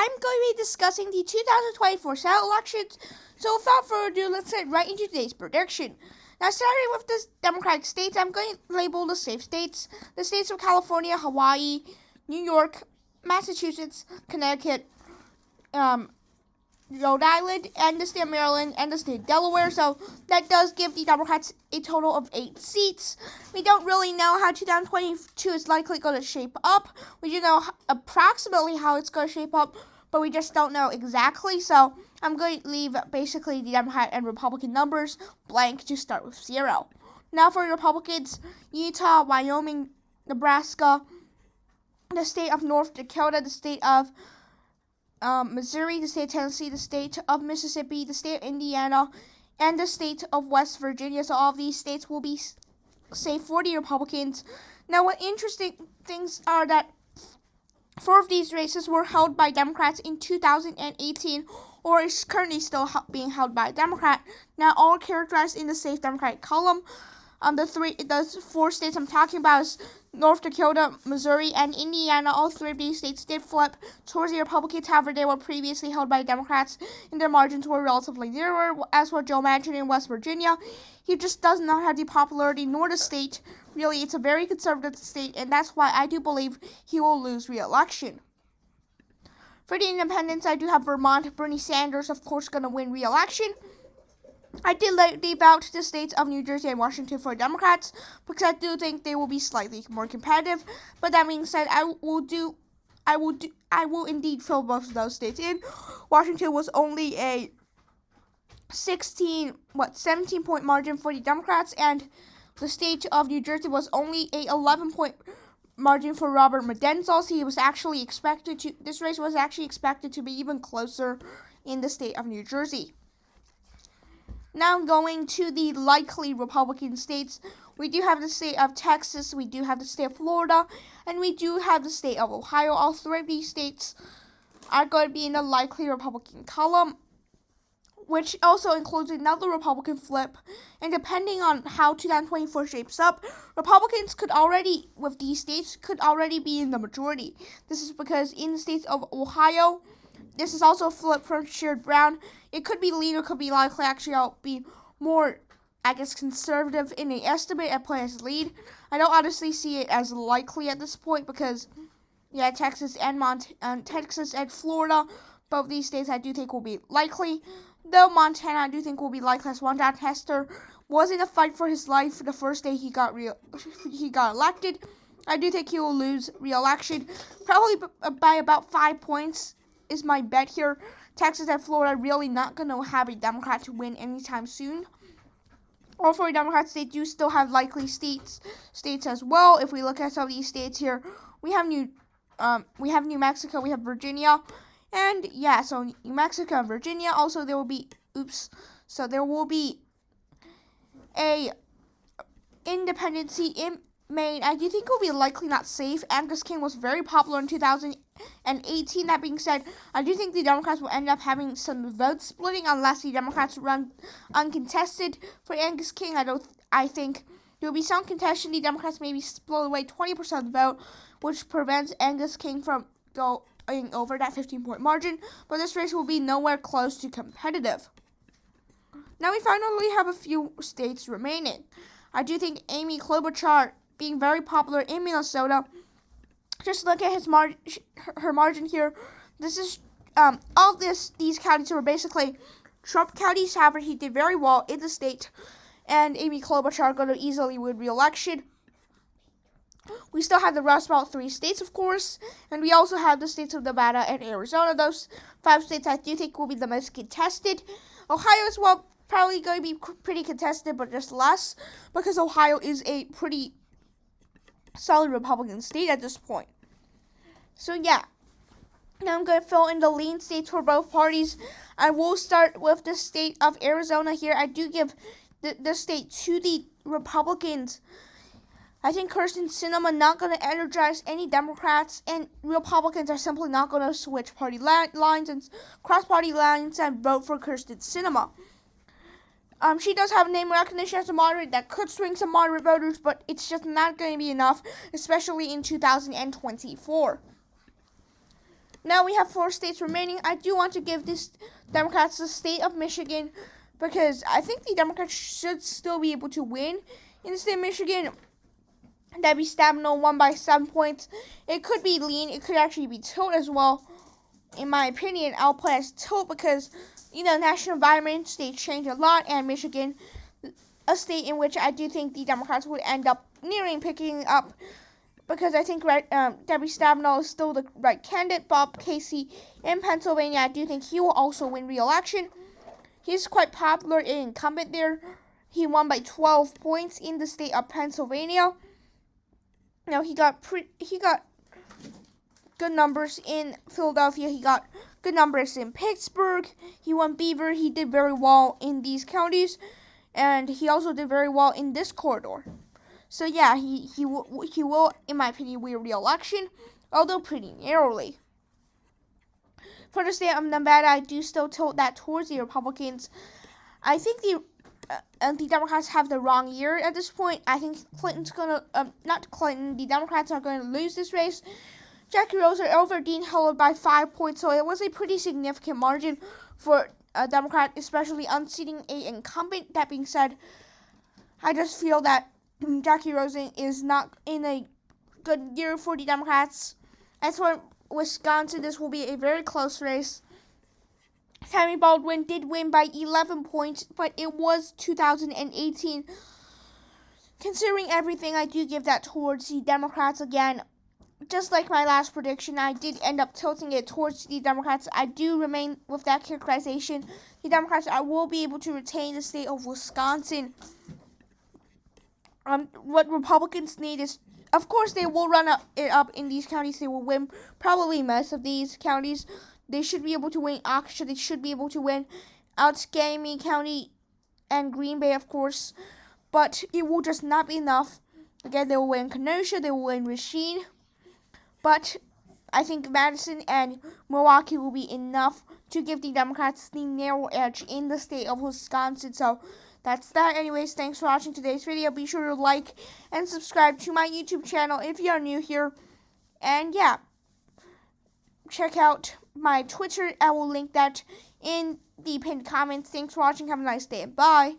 I'm going to be discussing the 2024 Senate elections. So without further ado, let's get right into today's prediction. Now, starting with the Democratic states, I'm going to label the safe states. The states of California, Hawaii, New York, Massachusetts, Connecticut, Rhode Island, and the state of Maryland, and the state of Delaware. So that does give the Democrats a total of 8 seats. We don't really know how 2022 is likely going to shape up. We do know approximately how it's going to shape up, but we just don't know exactly. So I'm going to leave basically the Democrat and Republican numbers blank to start with 0. Now for Republicans, Utah, Wyoming, Nebraska, the state of North Dakota, the state of Missouri, the state of Tennessee, the state of Mississippi, the state of Indiana, and the state of West Virginia. So all of these states will be safe for the Republicans. Now, what interesting things are that 4 of these races were held by Democrats in 2018, or is currently still being held by a Democrat. Now, all characterized in the safe Democratic column. The 4 states I'm talking about is North Dakota, Missouri, and Indiana. All 3 of these states did flip towards the Republicans. However, they were previously held by Democrats, and their margins were relatively narrower. As for Joe Manchin in West Virginia, he just does not have the popularity nor the state. Really, it's a very conservative state, and that's why I do believe he will lose re-election. For the independents, I do have Vermont. Bernie Sanders, of course, going to win re-election. I did leave out the states of New Jersey and Washington for Democrats because I do think they will be slightly more competitive. But that being said, I will indeed fill both of those states in. Washington was only a 17-point margin for the Democrats, and the state of New Jersey was only a 11-point margin for Robert Mendenhall. So this race was actually expected to be even closer in the state of New Jersey. Now going to the likely Republican states, we do have the state of Texas, we do have the state of Florida, and we do have the state of Ohio. All 3 of these states are going to be in the likely Republican column, which also includes another Republican flip. And depending on how 2024 shapes up, Republicans with these states, could already be in the majority. This is because in the states of Ohio, this is also a flip from Sherrod Brown. It could be lead or could be likely. Actually, I'll be more, conservative in the estimate and play as lead. I don't honestly see it as likely at this point because, Texas and Florida, both these states I do think will be likely. Though Montana I do think will be likely, as one Jon Tester was in a fight for his life the first day he got elected. I do think he will lose re-election, probably by about 5 points. Is my bet here. Texas and Florida are really not going to have a Democrat to win anytime soon. Or for Democrats, they do still have likely states as well. If we look at some of these states here, we have New Mexico, we have Virginia, and so New Mexico and Virginia. Also, there will be a independent seat in Maine. I do think it will be likely not safe. Angus King was very popular in 2018. That being said, I do think the Democrats will end up having some vote splitting unless the Democrats run uncontested for Angus King. I think there will be some contention. The Democrats maybe split away 20% of the vote, which prevents Angus King from going over that 15-point margin. But this race will be nowhere close to competitive. Now we finally have a few states remaining. I do think Amy Klobuchar, being very popular in Minnesota, just look at her margin here. This is these counties were basically Trump counties. However, he did very well in the state, and Amy Klobuchar going to easily win re-election. We still have the Rust Belt 3 states, of course, and we also have the states of Nevada and Arizona. Those 5 states I do think will be the most contested. Ohio as well, probably going to be pretty contested, but just less, because Ohio is a pretty solid Republican state at this point. So now I'm going to fill in the lean states for both parties. I will start with the state of Arizona here. I do give the state to the Republicans. I think Kyrsten Sinema not going to energize any Democrats, and Republicans are simply not going to switch party lines and cross-party lines and vote for Kyrsten Sinema. She does have name recognition as a moderate that could swing some moderate voters, but it's just not going to be enough, especially in 2024. Now we have 4 states remaining. I do want to give this Democrats the state of Michigan because I think the Democrats should still be able to win in the state of Michigan. Debbie Stabenow won by 7 points. It could be lean. It could actually be tilt as well. In my opinion, I'll put it as tilt because, national environment, they change a lot. And Michigan, a state in which I do think the Democrats would end up nearing picking up because I think Debbie Stabenow is still the right candidate. Bob Casey in Pennsylvania, I do think he will also win re-election. He's quite popular incumbent there. He won by 12 points in the state of Pennsylvania. Now he got good numbers in Philadelphia. He got good numbers in Pittsburgh. He won Beaver. He did very well in these counties, and he also did very well in this corridor. So yeah, he will, in my opinion, win re-election, although pretty narrowly. For the state of Nevada, I do still tilt that towards the Republicans. I think the Democrats have the wrong year at this point. I think the Democrats are going to lose this race. Jackie Roser over Dean Hillard by 5 points, so it was a pretty significant margin for a Democrat, especially unseating an incumbent. That being said, I just feel that Jackie Rosen is not in a good year for the Democrats. As for Wisconsin, this will be a very close race. Tammy Baldwin did win by 11 points, but it was 2018. Considering everything, I do give that towards the Democrats again. Just like my last prediction, I did end up tilting it towards the Democrats. I do remain with that characterization. The Democrats will be able to retain the state of Wisconsin. What Republicans need is, of course, they will run it up in these counties. They will win probably most of these counties. They should be able to win Oxford. They should be able to win Outgaming County and Green Bay, of course. But it will just not be enough. Again, they will win Kenosha. They will win Racine. But I think Madison and Milwaukee will be enough to give the Democrats the narrow edge in the state of Wisconsin. So that's that. Anyways, thanks for watching today's video. Be sure to like and subscribe to my YouTube channel if you are new here. And yeah, check out my Twitter. I will link that in the pinned comments. Thanks for watching. Have a nice day. Bye.